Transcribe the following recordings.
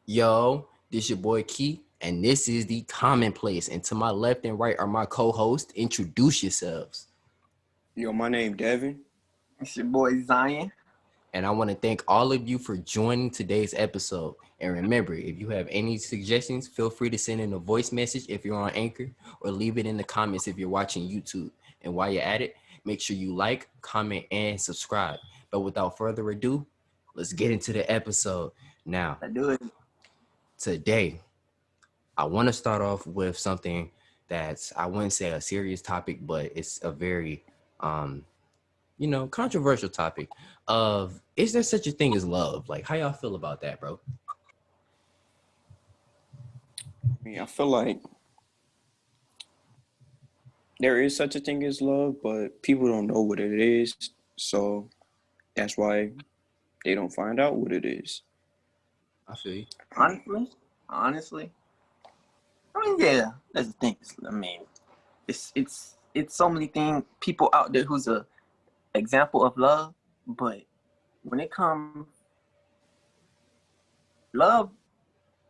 Yo, this your boy Key, and this is the Commonplace. And to my left and right are my co-hosts. Introduce yourselves. Yo, my name Devin. It's your boy Zion. And I want to thank all of you for joining today's episode. And remember, if you have any suggestions, feel free to send in a voice message if you're on Anchor, or leave it in the comments if you're watching YouTube. And while you're at it, make sure you like, comment, and subscribe. But without further ado, let's get into the episode. Now, I do it. Today, I want to start off with something that's, I wouldn't say a serious topic, but it's a very, controversial topic of, is there such a thing as love? Like, how y'all feel about that, bro? I feel like there is such a thing as love, but people don't know what it is. So that's why they don't find out what it is. I feel you. Honestly, yeah, that's the thing. It's so many people out there who's a example of love, but when it comes, love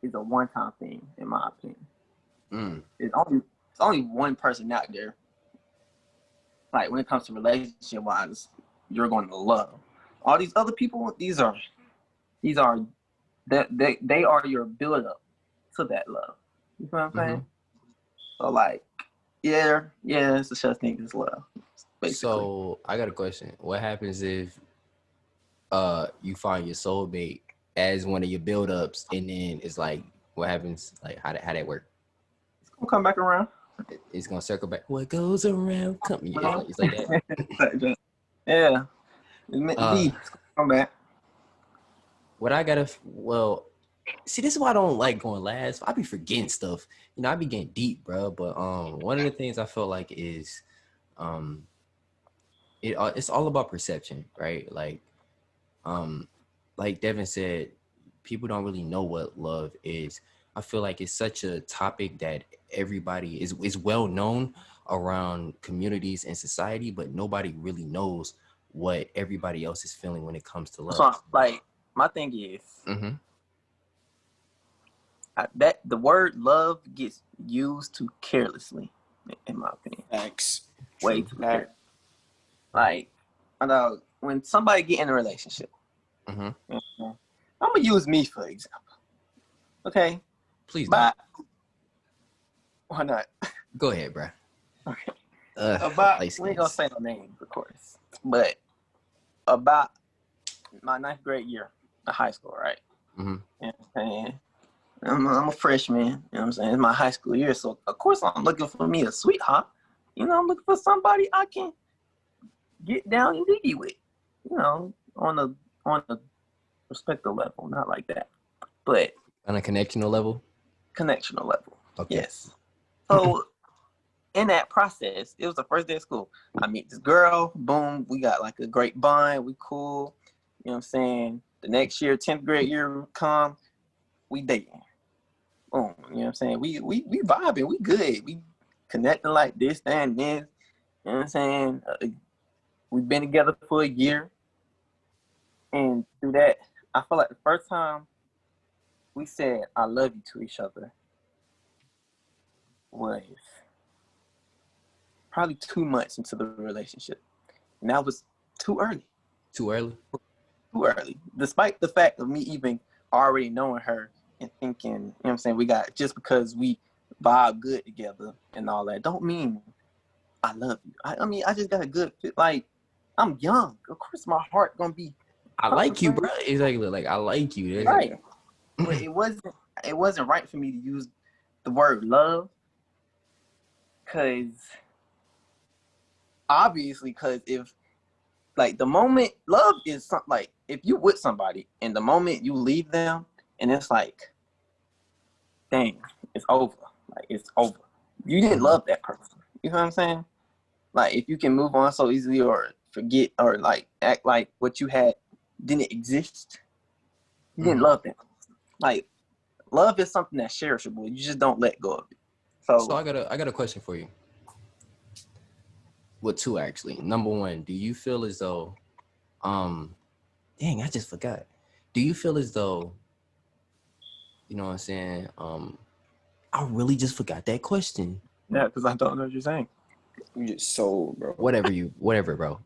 is a one-time thing, in my opinion. It's only one person out there. Like when it comes to relationship-wise, you're going to love. All these other people, they are your build-up to that love. You know what I'm saying? So like, yeah, it's a such thing as love. Basically. So I got a question. What happens if you find your soulmate as one of your build-ups, and then it's like, what happens? Like, how that work? It's gonna come back around. It's gonna circle back. What goes around, come. Yeah, it's like that. Yeah, it's meant to be. It's gonna come back. What I gotta, see, this is why I don't like going last. I be forgetting stuff. I be getting deep, bro. But one of the things I feel like is, it's all about perception, right? Like Devin said, people don't really know what love is. I feel like it's such a topic that everybody is well known around communities and society, but nobody really knows what everybody else is feeling when it comes to love. So, like, my thing is, that the word love gets used too carelessly, in my opinion. Facts. Way too careless. Like, I know when somebody get in a relationship, I'm gonna use me for example. Okay. Please don't. Why not? Go ahead, bro. Okay. We ain't gonna say no names, of course. But about my 9th grade year of high school, right? You know what I'm saying? I'm a freshman, you know what I'm saying? It's my high school year, so of course I'm looking for me a sweetheart. I'm looking for somebody I can get down and diggy with, on a respectful level, not like that, but on a connectional level. Okay. Yes. So in that process, it was the first day of school. I meet this girl. Boom, we got like a great bond. We cool. You know what I'm saying? The next year, 10th grade year come, we dating. Boom. You know what I'm saying? We vibing. We good. We connecting like this, that, and this. You know what I'm saying? We've been together for a year. And through that, I feel like the first time we said I love you to each other was probably 2 months into the relationship. And that was too early. Too early? Despite the fact of me even already knowing her and thinking, you know what I'm saying, we got, just because we vibe good together and all that, don't mean I love you. I mean, I just got a good fit. Like, I'm young. Of course my heart gonna be, I like you, bro. Exactly. Like, I like you. Right. But it wasn't right for me to use the word love, because if, like, the moment, love is something, like, if you with somebody and the moment you leave them and it's like, dang, it's over. Like, it's over. You didn't love that person. You know what I'm saying? Like, if you can move on so easily or forget or like act like what you had didn't exist, you didn't love them. Like, love is something that's cherishable. You just don't let go of it. So I got a question for you. Well, 2 actually. Number 1, do you feel as though, dang, I just forgot. Do you feel as though You know what I'm saying? I really just forgot that question. Yeah, because I don't know what you're saying. You just sold, bro. Whatever, bro.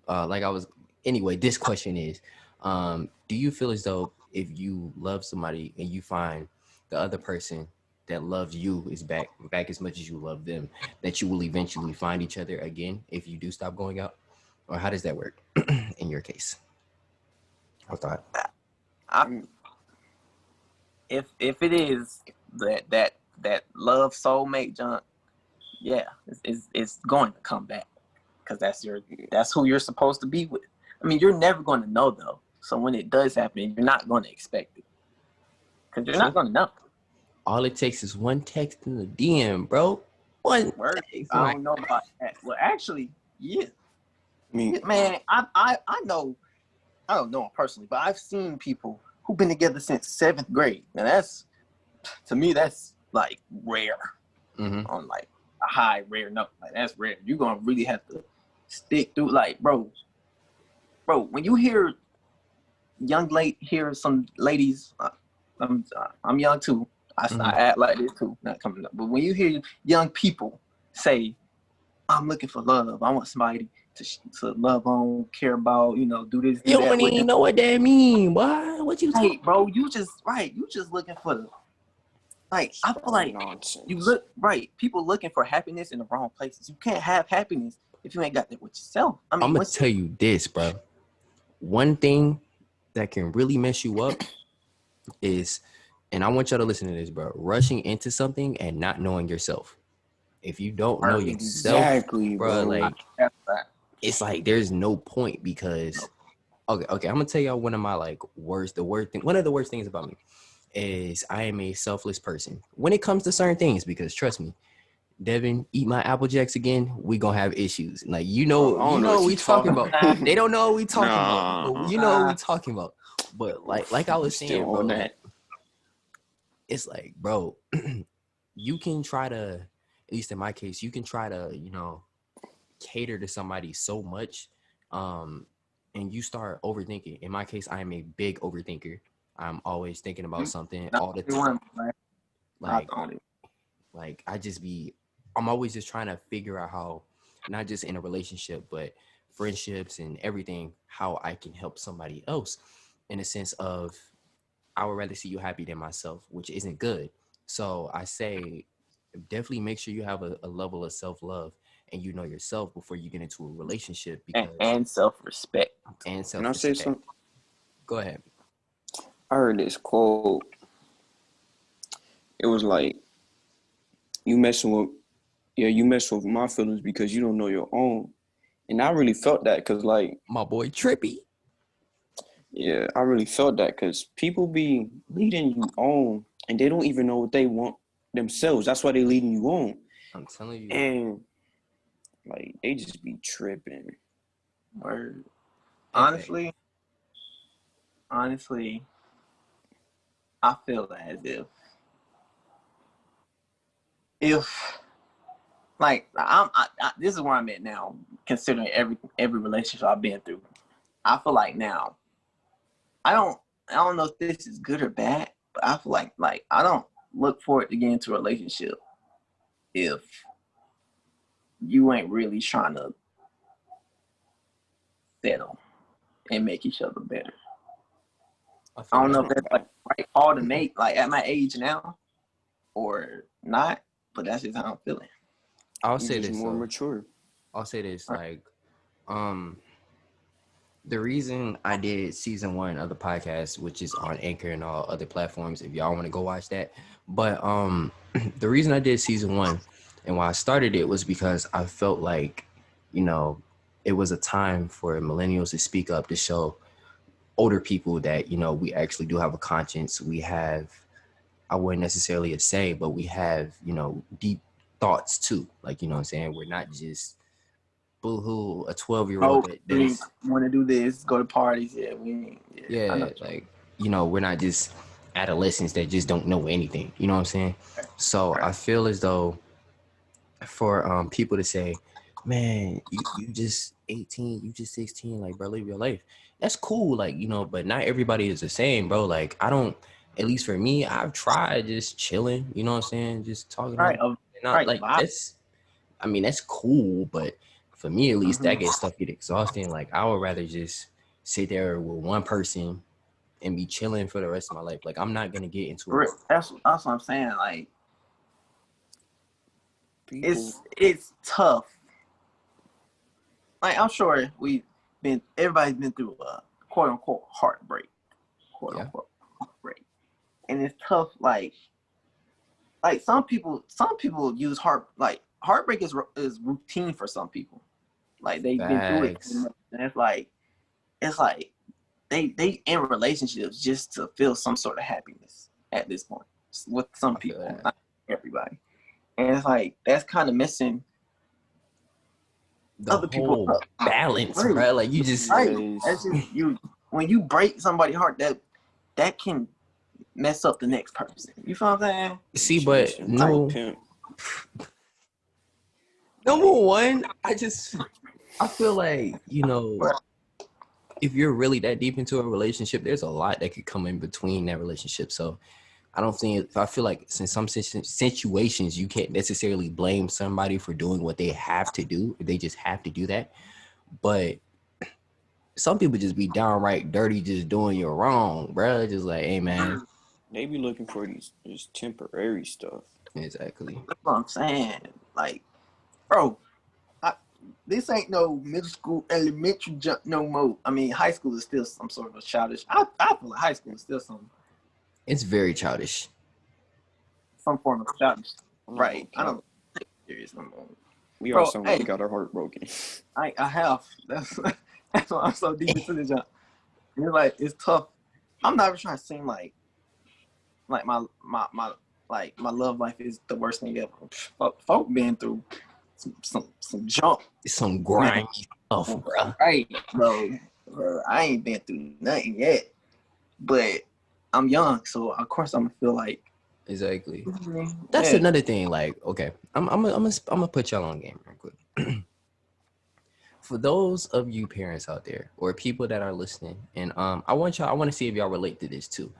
Anyway, this question is, do you feel as though if you love somebody and you find the other person that loves you is back as much as you love them, that you will eventually find each other again if you do stop going out? Or how does that work in your case? I thought. If it is that love soulmate junk, yeah, it's going to come back because that's who you're supposed to be with. I mean, you're never going to know though. So when it does happen, you're not going to expect it because you're not going to know. All it takes is one text in the DM, bro. One Word. text. I don't know about that. Well, actually, yeah. I mean, Man, I know. I don't know him personally, but I've seen people who've been together since 7th grade. And that's, to me, that's like rare. On like a high rare note. Like that's rare. You're gonna really have to stick through. Like, bro, when you hear some ladies, I'm young too. I act like this too, not coming up. But when you hear young people say, "I'm looking for love. I want somebody to love on, care about, do this, do You that." don't even know what that mean. What you talking? Hey, bro, you just looking for the. Like, I feel like nonsense. you look right. People looking for happiness in the wrong places. You can't have happiness if you ain't got that with yourself. I mean, I'm gonna tell you this, bro. One thing that can really mess you up is, and I want y'all to listen to this, bro. Rushing into something and not knowing yourself. If you don't know yourself, exactly, bro, like it's like there's no point because okay, I'm gonna tell y'all one of my one of the worst things about me is I am a selfless person when it comes to certain things, because trust me, Devin, eat my Apple Jacks again, we gonna have issues. Like, what we talking about. They don't know what we talking about. But you know what we talking about. But like I was saying, bro, like, it's like, bro, you can try to, at least in my case, you can try to, cater to somebody so much, and you start overthinking. In my case, I am a big overthinker. I'm always thinking about something all the time. Like I'm always just trying to figure out how, not just in a relationship, but friendships and everything, how I can help somebody else, in a sense of, I would rather see you happy than myself, which isn't good. So I say, definitely make sure you have a level of self-love and you know yourself before you get into a relationship, because and self-respect. And self-respect. Can I say something? Go ahead. I heard this quote. It was like, you mess with my feelings because you don't know your own. And I really felt that because, like, my boy Trippy. Yeah, I really felt that because people be leading you on and they don't even know what they want themselves. That's why they leading you on. I'm telling you. And like, they just be tripping. Word. Honestly, I feel as if like this is where I'm at now, considering every relationship I've been through. I feel like now, I don't know if this is good or bad, but I feel like I don't look forward to getting into a relationship if you ain't really trying to settle and make each other better. I don't know if that's like right call to make, like at my age now, or not, but that's just how I'm feeling. I'll say this, more mature. I'll say this, like, the reason I did season 1 of the podcast, which is on Anchor and all other platforms, if y'all want to go watch that. But the reason I did season 1 and why I started it was because I felt like, it was a time for millennials to speak up, to show older people that, we actually do have a conscience. We have, I wouldn't necessarily say, but we have, deep thoughts too. Like, what I'm saying? We're not just boo-hoo, a 12-year-old that want to do this, go to parties. Like, we're not just adolescents that just don't know anything. You know what I'm saying? Right. So I feel as though for people to say, man, you just 18, you just 16, like, bro, live your life. That's cool, like, but not everybody is the same, bro. Like, I don't at least for me, I've tried just chilling, you know what I'm saying? Just talking Right, to not right. like that's I mean, that's cool, but for me at least that stuff get exhausting. Like I would rather just sit there with one person and be chilling for the rest of my life. Like I'm not gonna get into it. That's what I'm saying. Like People, it's tough. Like I'm sure everybody's been through a quote unquote heartbreak, quote unquote heartbreak, and it's tough. Like some people use heartbreak is routine for some people. Like they've been through it, Facts. and it's like they in relationships just to feel some sort of happiness at this point with some people, not everybody. And it's like that's kind of missing The other people whole balance, bro. Like you just That's just you. When you break somebody's heart, that can mess up the next person. You feel what I'm saying? see, but no. pimp. Number one, I feel like, you know, if you're really that deep into a relationship, there's a lot that could come in between that relationship. So I feel like in some situations, you can't necessarily blame somebody for doing what they have to do. They just have to do that. But some people just be downright dirty, just doing you wrong, bro. Just like, hey, man. They be looking for this temporary stuff. Exactly. That's what I'm saying. Like, bro, this ain't no middle school, elementary jump no more. I mean, high school is still some sort of a childish. I feel like high school is still some childish. Some form of childish. Right. I don't take it serious no more. We all somewhere got our heart broken. I have. That's why I'm so deep into this job. It's tough. I'm not even trying to seem like my love life is the worst thing ever. Folk been through some junk. Some grimy stuff, bro. Right, bro. I ain't been through nothing yet. But I'm young, so of course I'm gonna feel like exactly. That's another thing. Like, okay, I'm gonna put y'all on game real quick. For those of you parents out there or people that are listening, and I want to see if y'all relate to this too.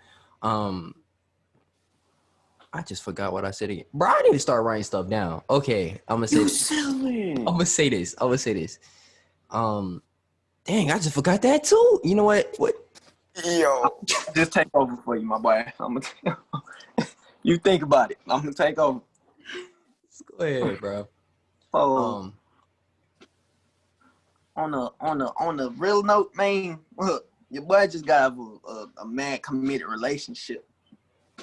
I just forgot what I said again. Bro, I need to start writing stuff down. Okay, I'm gonna say this. Dang, I just forgot that too. You know what? Yo, just take over for you, my boy. You think about it. I'm gonna take over. Go ahead, bro. So, on the real note, man, look, your boy just got a mad committed relationship.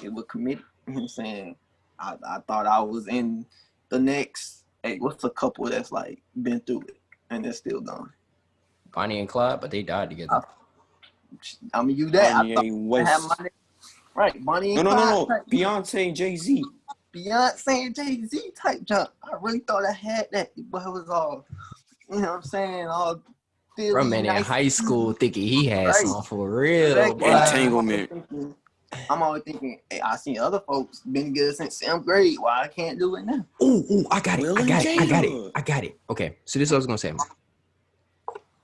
It was committed. You know what I'm saying? I thought I was in the next. Hey, what's a couple that's like been through it and they're still gone? Bonnie and Clyde, but they died together. I mean, you that Kanye West. Right, Bonnie and Clyde. No. Beyonce and Jay-Z. Beyonce and Jay-Z type jump. I really thought I had that, but it was all, you know what I'm saying, all Bro, man, in high school thinking he had something for real. Exactly. Entanglement. I'm always thinking, hey, I seen other folks been good since 7th grade. Why I can't do it now? Ooh, I got it. Okay, so this is what I was gonna say.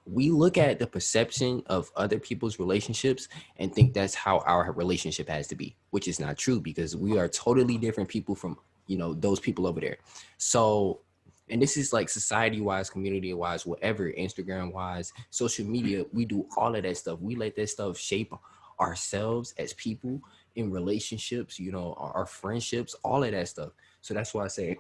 We look at the perception of other people's relationships and think that's how our relationship has to be, which is not true because we are totally different people from, you know, those people over there. So, and this is like society-wise, community-wise, whatever, Instagram-wise, social media, we do all of that stuff. We let that stuff shape ourselves as people in relationships, you know, our friendships, all of that stuff. So that's why I say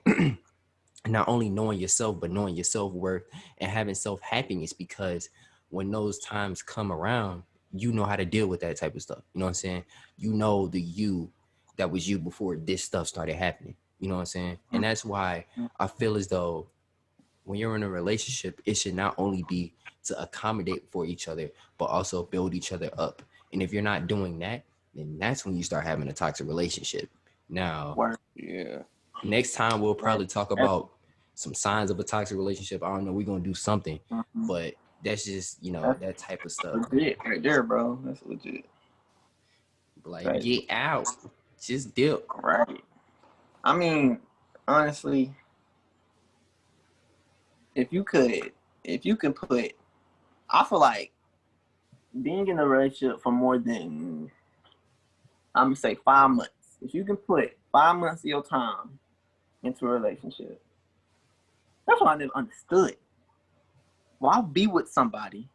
not only knowing yourself, but knowing your self-worth and having self-happiness, because when those times come around, you know how to deal with that type of stuff. You know what I'm saying? You know the you that was you before this stuff started happening. You know what I'm saying? And that's why I feel as though when you're in a relationship, it should not only be to accommodate for each other, but also build each other up. And if you're not doing that, then that's when you start having a toxic relationship. Now, next time we'll probably talk about some signs of a toxic relationship. I don't know. We're going to do something, but that's just, you know, that type of stuff. Legit right there, bro. That's legit. Like, get out. Just dip. Right. I mean, honestly, if you can put, I feel like being in a relationship for more than I'm gonna say 5 months. If you can put 5 months of your time into a relationship, that's what I never understood. Why be with somebody?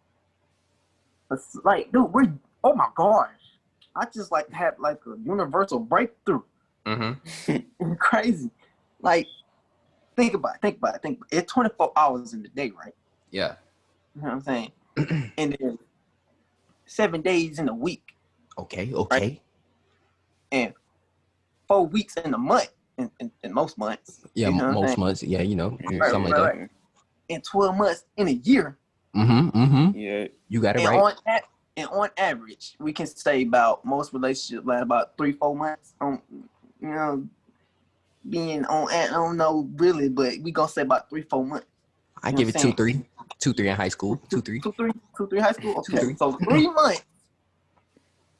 Like, dude, oh my gosh. I just like had like a universal breakthrough. Mm-hmm. Crazy. Like, think about it. It's 24 hours in the day, right? Yeah. You know what I'm saying? And then 7 days in a week. Okay. Right? And 4 weeks in a month, in most months. Yeah, you know most months. Yeah, something like that. Right. And 12 months in a year. Yeah. You got it right. On average, we can say about most relationships last about 3-4 months. Being on, I don't know really, but we gonna say about 3-4 months. I give it 2-3 in high school. 2-3 high school. Okay, 2-3. So 3 months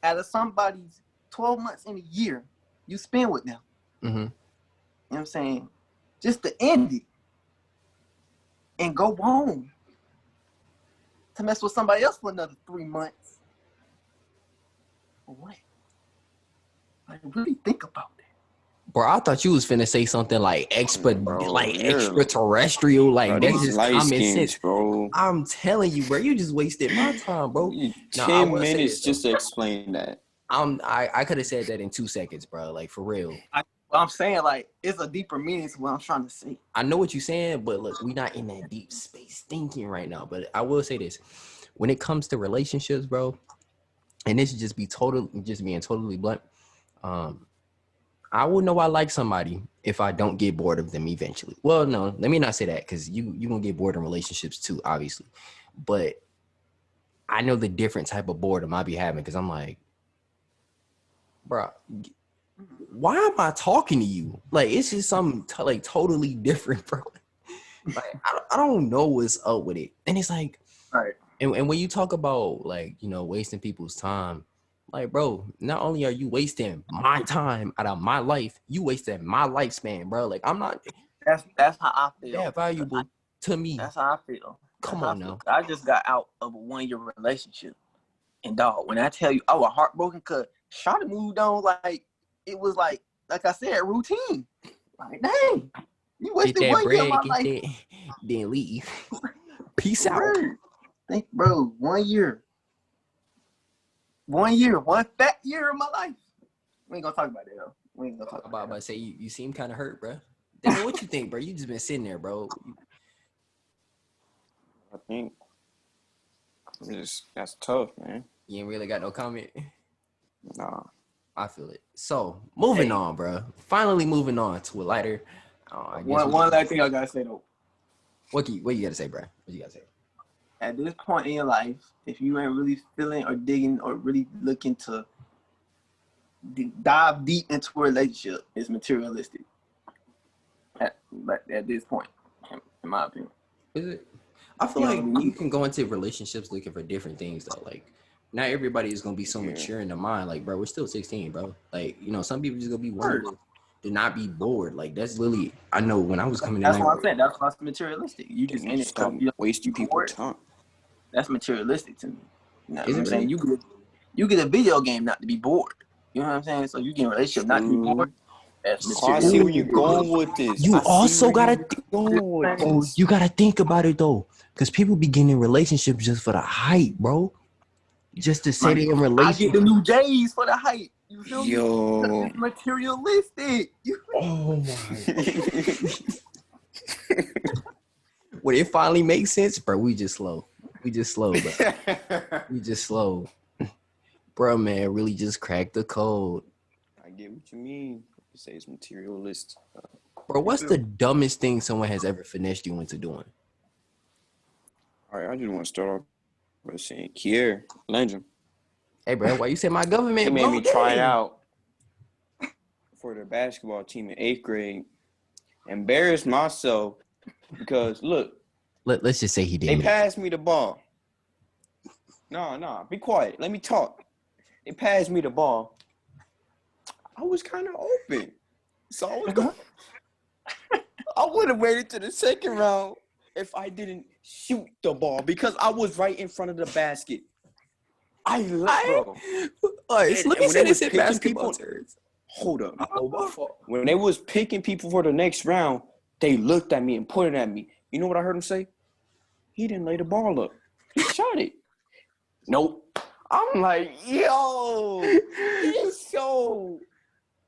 out of somebody's 12 months in a year, you spend with them. Mm-hmm. You know what I'm saying? Just to end it and go home to mess with somebody else for another 3 months. What? Like, really think about that. Bro, I thought you was finna say something like extraterrestrial, like bro, that's just common sense, bro. I'm telling you, bro, you just wasted my time, bro. 10 minutes just to explain that. I could have said that in 2 seconds, bro. Like, for real. I'm saying, like, it's a deeper meaning to what I'm trying to say. I know what you're saying, but look, we're not in that deep space thinking right now. But I will say this: when it comes to relationships, bro, and this should just be being totally blunt. I will know I like somebody if I don't get bored of them eventually. Well, no, let me not say that, because you gonna get bored in relationships too, obviously. But I know the different type of boredom I be having, because I'm like, bro, why am I talking to you? Like, it's just something like totally different, bro. Like, I don't know what's up with it. And it's like, right. And when you talk about, like, wasting people's time, like, bro, not only are you wasting my time out of my life, you wasted my lifespan, bro. Like, I'm not. That's how I feel. That valuable to me. That's how I feel. Come on now. I just got out of a 1-year relationship, and dog, when I tell you, I was heartbroken because Shawty moved on. Like, it was like I said, routine. Like, dang, you wasted 1 year of my life. Then leave. Peace out. Think, bro, 1 year. 1 fat year of my life. We ain't gonna talk about that, though. We ain't gonna talk about that. I say you seem kind of hurt, bro. Damn, what you think, bro? You just been sitting there, bro. I think that's tough, man. You ain't really got no comment? Nah. I feel it. So, moving on, bro. Finally moving on to a lighter. One last thing I gotta say, though. What you gotta say, bro? What you gotta say? At this point in your life, if you ain't really feeling or digging or really looking to dive deep into a relationship, it's materialistic. At this point, in my opinion. Is it? I feel like you can go into relationships looking for different things, though. Like, not everybody is gonna be so mature in the mind. Like, bro, we're still 16, bro. Like, some people just gonna be wanting to not be bored. Like, that's literally, I know when I was coming in. That's what I'm saying. That's what's materialistic. You just ain't stop wasting people's time. That's materialistic to me. You know what I'm saying? You get a video game not to be bored. You know what I'm saying? So you get a relationship not to be bored. That's materialistic. I see where you're going with this. You also gotta think about it though, because people be getting in relationships just for the hype, bro. Just to say they're in relationship. I get the new J's for the hype. You feel me? Yo. It's materialistic. Oh my. When it finally makes sense, bro, we just slow, bro. We just slow. Bro, man, really just cracked the code. I get what you mean. You say it's materialist. Bro, what's the dumbest thing someone has ever finessed you into doing? All right, I just want to start off by saying, Kier, legend. Hey, bro, why you say my government? They made me try out for the basketball team in 8th grade. Embarrassed myself because, look. Let's just say he did. They passed me the ball. No, be quiet. Let me talk. They passed me the ball. I was kind of open. So I was going. I would have waited to the second round if I didn't shoot the ball because I was right in front of the basket. Bro. All right, so let me say this in basketball people, terms. hold up. Oh, my fault. When they was picking people for the next round, they looked at me and pointed at me. You know what I heard him say? He didn't lay the ball up. He shot it. Nope. I'm like,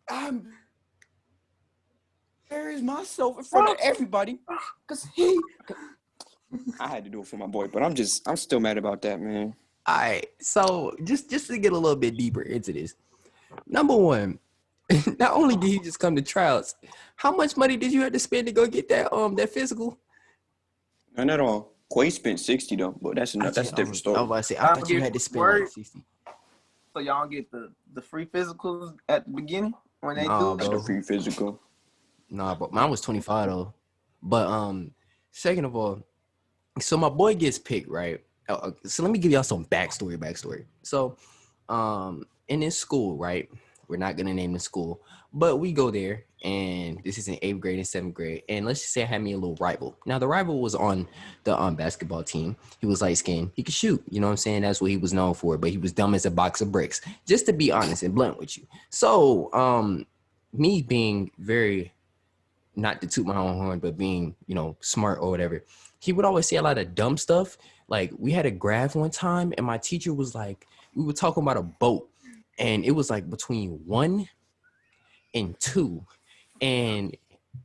I'm embarrassed myself in front of everybody because I had to do it for my boy, but I'm still mad about that, man. All right, so just to get a little bit deeper into this. Number one, not only did he just come to tryouts, how much money did you have to spend to go get that physical? None at all. Quay spent 60 though, but that's enough. That's a different story. I was about to say, I thought you had to spend like 60. So y'all get the free physicals at the beginning when they Nah, do bro. The free physical. Nah, but mine was 25 though. But second of all, so my boy gets picked, right? So let me give y'all some backstory. So, in this school, right? We're not gonna name the school, but we go there, and this is in 8th grade and 7th grade. And let's just say I had me a little rival. Now the rival was on the basketball team. He was light skinned. He could shoot. You know what I'm saying? That's what he was known for. But he was dumb as a box of bricks. Just to be honest and blunt with you. So, me being very, not to toot my own horn, but being, smart or whatever, he would always say a lot of dumb stuff. Like, we had a graph one time, and my teacher was like, we were talking about a boat, and it was like between 1 and 2, and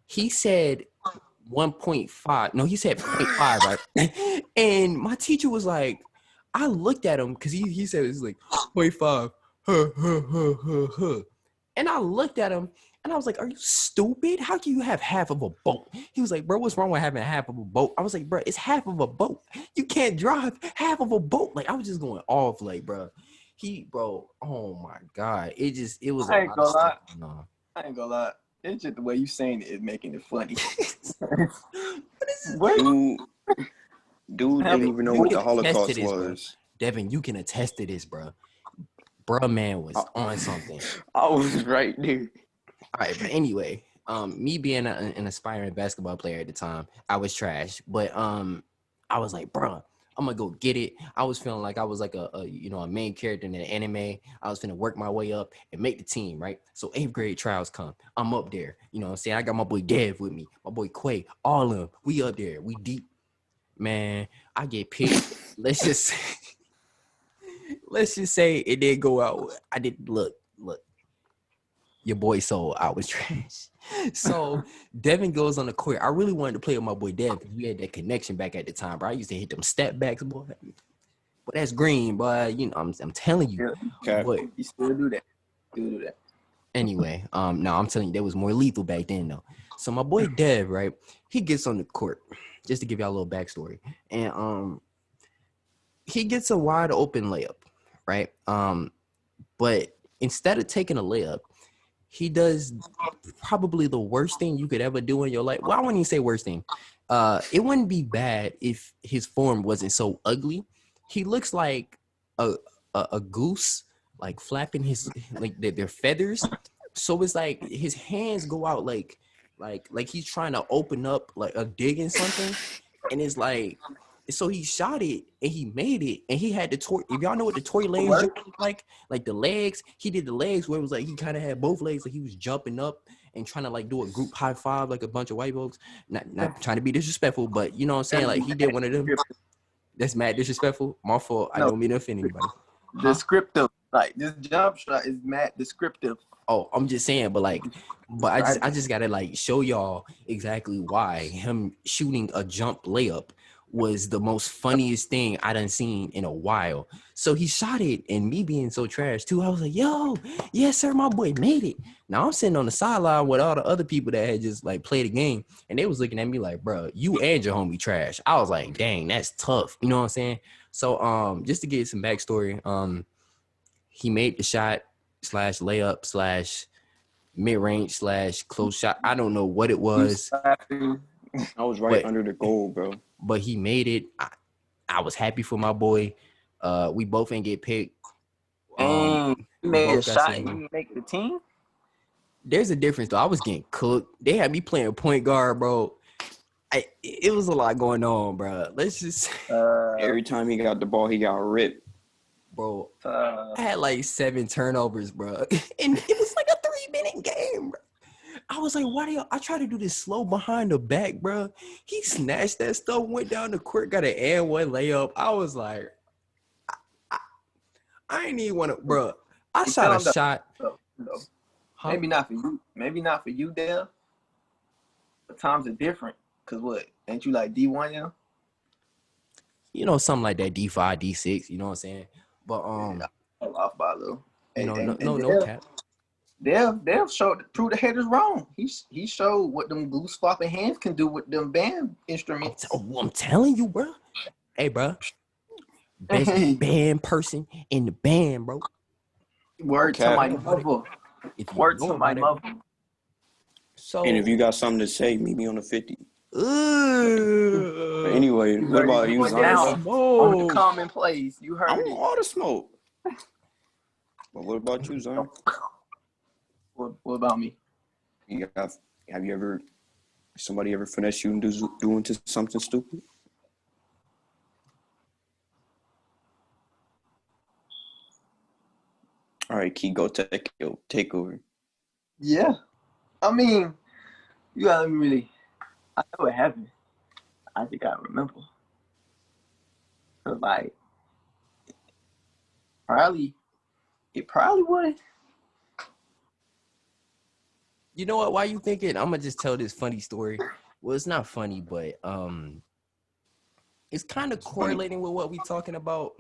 he said 1.5. No, he said 0.5, right? And my teacher was like, I looked at him because he said it was like 0.5, and I looked at him. And I was like, are you stupid? How can you have half of a boat? He was like, bro, what's wrong with having half of a boat? I was like, bro, it's half of a boat. You can't drive half of a boat. Like, I was just going off, like, bro. Oh my God. It was I ain't gonna lie. No. I ain't gonna lie. It's just the way you saying it is making it funny. Dude didn't even know what the Holocaust was. Bro. Devin, you can attest to this, bro. Bro, man was on something. I was right there. All right, but anyway, me being an aspiring basketball player at the time, I was trash. But I was like, bro, I'm gonna go get it. I was feeling like I was like a main character in an anime. I was finna work my way up and make the team, right? So 8th grade trials come. I'm up there. You know what I'm saying? I got my boy Dev with me, my boy Quay, all of them. We up there. We deep. Man, I get picked. Let's just say it didn't go out. I didn't look. Your boy sold. I was trash. So Devin goes on the court. I really wanted to play with my boy Dev because we had that connection back at the time, bro. I used to hit them step backs, boy. But that's green, boy. I'm telling you. Okay. But you still do that. Anyway, no, I'm telling you, that was more lethal back then, though. So my boy Dev, right? He gets on the court. Just to give y'all a little backstory, and he gets a wide open layup, right? But instead of taking a layup, he does probably the worst thing you could ever do in your life. Well, I wouldn't even say worst thing. It wouldn't be bad if his form wasn't so ugly. He looks like a goose, like flapping his their feathers. So it's like his hands go out like he's trying to open up like a dig in something, and it's like. So he shot it and he made it, and he had the toy. If y'all know what the toy legs look like the legs, he did the legs where it was like he kind of had both legs, like he was jumping up and trying to like do a group high five like a bunch of white folks. Not trying to be disrespectful, but you know what I'm saying. Like he did one of them. That's mad disrespectful. My fault. I don't mean to offend anybody. Descriptive, like this jump shot is mad descriptive. Oh, I'm just saying, but I just gotta like show y'all exactly why him shooting a jump layup was the most funniest thing I done seen in a while. So he shot it, and me being so trash too, I was like, yo, yes sir, my boy made it. Now I'm sitting on the sideline with all the other people that had just like played the game, and they was looking at me like, bro, you and your homie trash. I was like, dang, that's tough. You know what I'm saying? So just to get some backstory, he made the shot / layup / mid-range / close shot. I don't know what it was. I was right under the goal, bro. But he made it. I was happy for my boy. We both ain't get picked. He made a shot and you make the team? There's a difference, though. I was getting cooked. They had me playing point guard, bro. It was a lot going on, bro. Let's just... Every time he got the ball, he got ripped. bro. Uh, I had like 7 turnovers, bro, and it was like a 3-minute game, bro. I was like, why do y'all? I tried to do this slow behind the back, bro. He snatched that stuff, went down the court, got an and one layup. I was like, I ain't even want to, bro. I hey, shot tell a him though, shot. though. Huh? Maybe not for you. Maybe not for you, Dale. But times are different. Cause what? Ain't you like D1 now? You know, something like that, D5, D6. You know what I'm saying? But I off by a little. you know, And no cap. Dale showed prove the haters wrong. He showed what them glue swapping hands can do with them band instruments. I'm telling you, bro. Hey, bro. Best band person in the band, bro. Word Okay. to my mother. If you Word know to my about it. mother. So, And if you got something to say, meet me on the 50. But Anyway, what about you, Zion? Down on the commonplace. You I heard want it. all the smoke. But what about you, Zion? What about me? Have you ever, somebody ever finesse you and do into something stupid? All right, Key, go take over. Yeah. I mean, you gotta let me really. I know what happened. I think I remember. Cause like, it probably would. you know what? Why you thinking? I'm gonna just tell this funny story. Well, it's not funny, but it's kind of correlating with what we talking about.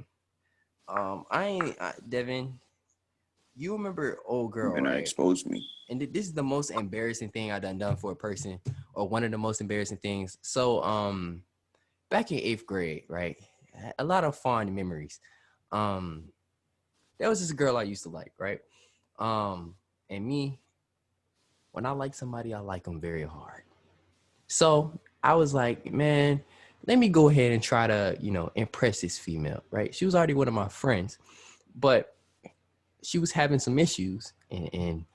Devin, you remember old girl, You're gonna right? expose me. And this is the most embarrassing thing I done for a person, or one of the most embarrassing things. So, back in 8th grade, right? A lot of fond memories. There was this girl I used to like, right? And me, when I like somebody, I like them very hard. So I was like, man, let me go ahead and try to, impress this female, right? She was already one of my friends, but she was having some issues in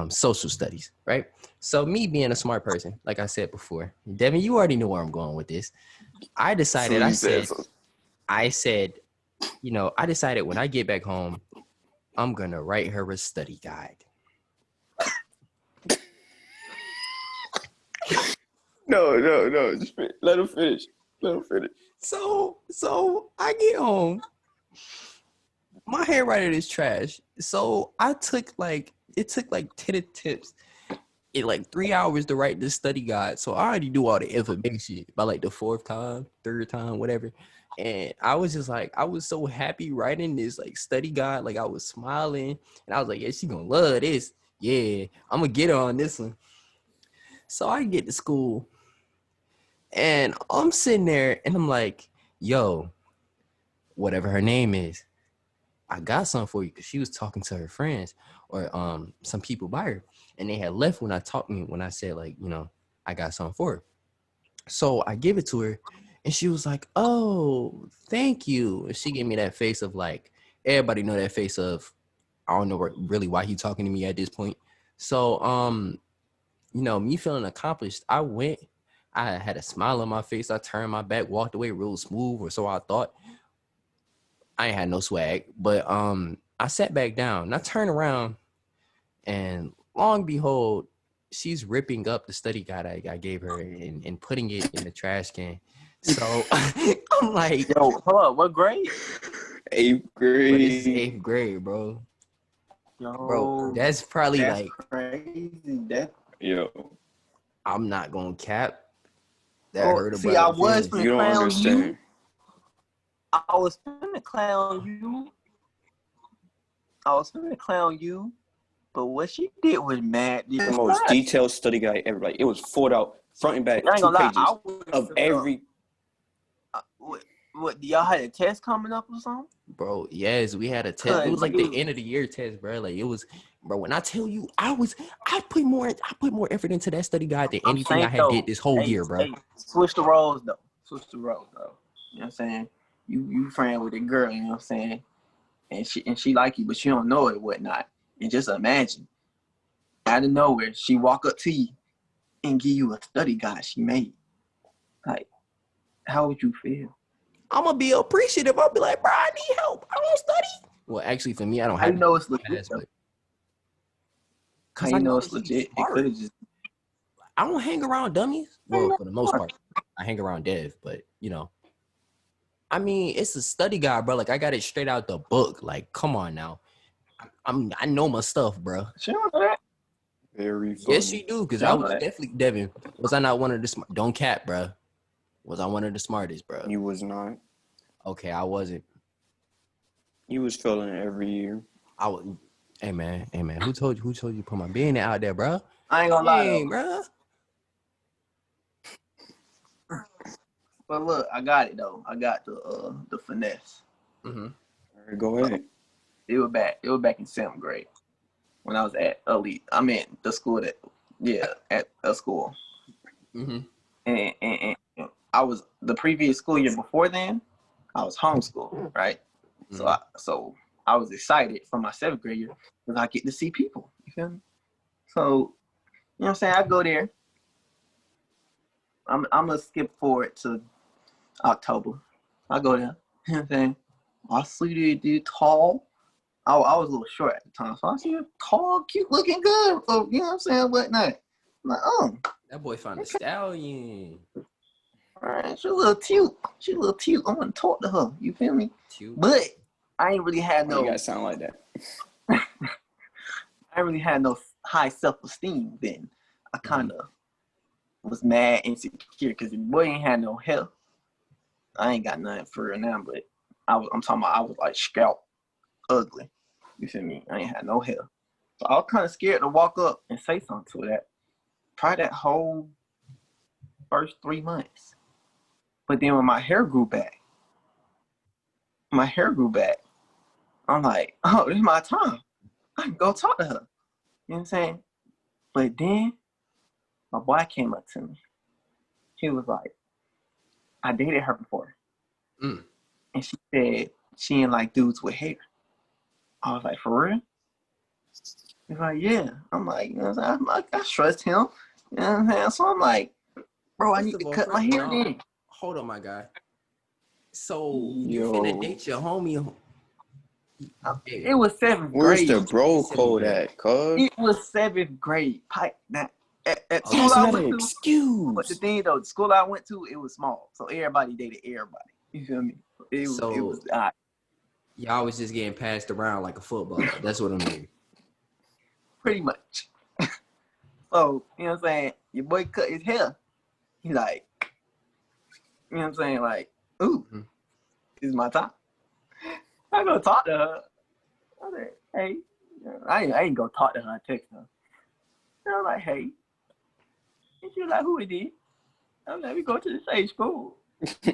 social studies, right? So me being a smart person, like I said before, Devin, you already know where I'm going with this. I decided when I get back home, I'm going to write her a study guide. No. Just let him finish. So I get home. My handwriting is trash. So it took like 10 attempts in like 3 hours to write this study guide. So I already do all the information by like the 4th time, 3rd time, whatever. And I was just like, I was so happy writing this like study guide. Like I was smiling and I was like, yeah, she gonna love this. Yeah, I'm gonna get her on this one. So I get to school and I'm sitting there and I'm like, yo, whatever her name is, I got something for you, because she was talking to her friends or some people by her, and they had left when I said like, I got something for her. So I give it to her and she was like, oh, thank you. And she gave me that face of like, everybody know that face of, I don't know really why he talking to me at this point. So me feeling accomplished, I had a smile on my face. I turned my back, walked away real smooth, or so I thought. I ain't had no swag, but I sat back down and I turned around, and long behold, she's ripping up the study guide I gave her and putting it in the trash can. So I'm like, Yo, hold up, what grade? 8th grade. But this is 8th grade, bro. Yo, Bro, that's probably that's like crazy. That I'm not gonna cap. That hurt see, I about was feelings. You don't clown understand. you. I was finna clown you. But what she did was mad. The most detailed study guide ever. Like it was fought out front and back, I ain't 2 gonna lie, pages of every. What y'all had a test coming up or something? Bro, yes, we had a test. It was like the end of the year test, bro. Like it was, bro. When I tell you, I put more effort into that study guide than anything I had did this whole year, bro. Hey, switch the roles though. You know what I'm saying? You friend with a girl, you know what I'm saying? And she like you, but you don't know it, whatnot. And just imagine, out of nowhere, she walk up to you and give you a study guide she made. Like, how would you feel? I'm gonna be appreciative. I'll be like, bro, I need help. I don't study. Well, actually, for me, I don't How have you know it's legit? class, but How because I you know know it's that he's legit? It smart. could have just. I don't hang around dummies. I Well, know. for the most part, I hang around Dev, but you know, I mean, it's a study guide, bro. Like I got it straight out the book. Like, come on now. I know my stuff, bro. She don't know that. Very funny. Yes, you do, because She I don't was know that. definitely Devin. Was I not one of the smart? Don't cap, bro. Was I one of the smartest, bro? You was not. Okay, I wasn't. You was failing every year. I was. Hey man, who told you to put my being out there, bro? I ain't gonna lie Dang, though. bro. But look, I got it though. I got the finesse. Mm-hmm. All right, go ahead. It was back in 7th grade when I was at elite. I mean the school at a school. Mm-hmm. And I was the previous school year before then. I was homeschooled, right? Mm-hmm. So I was excited for my 7th grade year because I get to see people. You feel me? So you know what I'm saying? I go there. I'm gonna skip forward to October. I go there. You know what I'm saying? I see this dude tall. I was a little short at the time, so I see him tall, cute, looking good. So, you know what I'm saying? Whatnot. I'm like, oh, That boy found a stallion. all right, she a little cute. I want to talk to her. You feel me? Cute. But I ain't really had You no. gotta sound like that. I ain't really had no high self-esteem then. I kind of was mad insecure because the boy ain't had no hair. I ain't got nothing for her now, but I'm talking about I was like scalp ugly. You feel me? I ain't had no hair. So I was kind of scared to walk up and say something to that. Probably that whole first 3 months. But then when my hair grew back, I'm like, oh, this is my time. I can go talk to her. You know what I'm saying? But then my boy came up to me. He was like, I dated her before. Mm. And she said she didn't like dudes with hair. I was like, for real? He's like, yeah. I'm like, you know what I'm saying? I trust him. You know what I'm saying? So I'm like, bro, I need to cut my hair then. Hold on, my guy. So you Yo. finna date your homie? It was 7th Where's grade. the bro Seventh code grade. at, cuz? It was 7th grade. Now, at school That's I not went an to, excuse. but the thing though, the school I went to, it was small. So everybody dated everybody. You feel me? It was Y'all was just getting passed around like a football. That's what I'm hearing. pretty much. So, you know what I'm saying? Your boy cut his hair. He like, you know what I'm saying? Like, ooh, this is my time. I go talk to her. I said, hey. I ain't gonna talk to her. I text her. And I'm like, hey. And she was like, who it is? I'm like, we go to the same school. She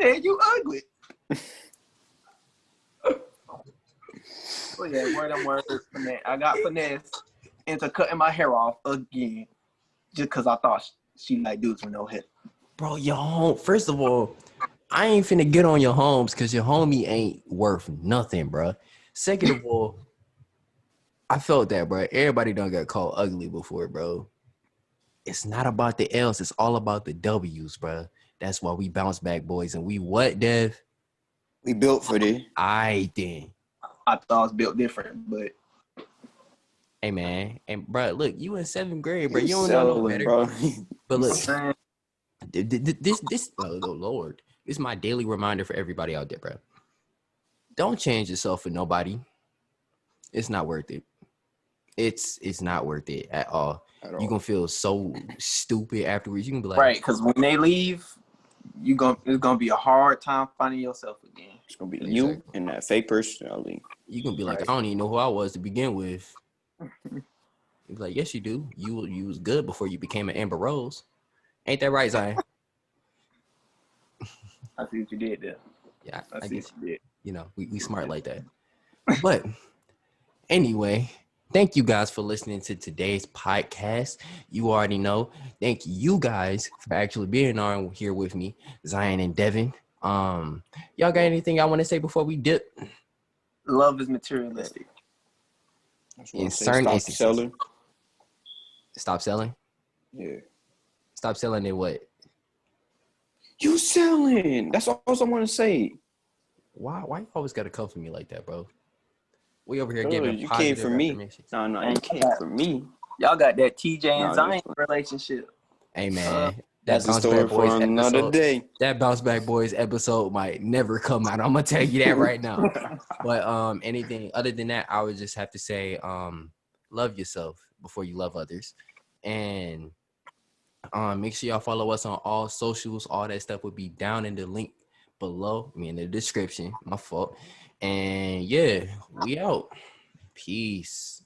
said, you ugly. So yeah, word on word. I got finesse into cutting my hair off again just because I thought she like dudes with no hair. Bro, your home. First of all, I ain't finna get on your homes because your homie ain't worth nothing, bro. Second of all, I felt that, bro. Everybody done got called ugly before, bro. It's not about the L's. It's all about the W's, bro. That's why we bounce back, boys. And we what, Dev? We built for this. I did. I thought I was built different, but Hey, man. And, bro, look, you in 7th grade, bro. You You don't know no selling, better. bro. But look, man, this, oh, Lord. This is my daily reminder for everybody out there, bro. Don't change yourself for nobody. It's not worth it. It's not worth it at all. You're going to feel so stupid afterwards. You can be like, right? Because when they leave, it's gonna be a hard time finding yourself again. It's gonna be Exactly. you and that fake personality. You can be like, Right. I don't even know who I was to begin with. He's like, yes, you do. You was good before you became an Amber Rose. Ain't that right, Zion? I see what you did there. Yeah, I I see guess, what you did. you know, we smart like that. But anyway, thank you guys for listening to today's podcast. You already know. Thank you guys for actually being on here with me, Zion and Devin. Y'all got anything y'all want to say before we dip? Love is materialistic. In certain stop instances. selling. Stop selling? Yeah. Stop selling it what? You selling. That's all I want to say. Why you always gotta come for me like that, bro? We over here Bro, giving you came positive for me. affirmations. No, And you came for me. y'all got that TJ and No, Zion relationship. Hey man, that That's a bounce story back boys for another episode. day. That bounce back boys episode might never come out. I'm gonna tell you that right now. But anything other than that, I would just have to say, love yourself before you love others, and make sure y'all follow us on all socials. All that stuff will be down in the link below. I mean, in the description. My fault. And yeah, we out. Peace.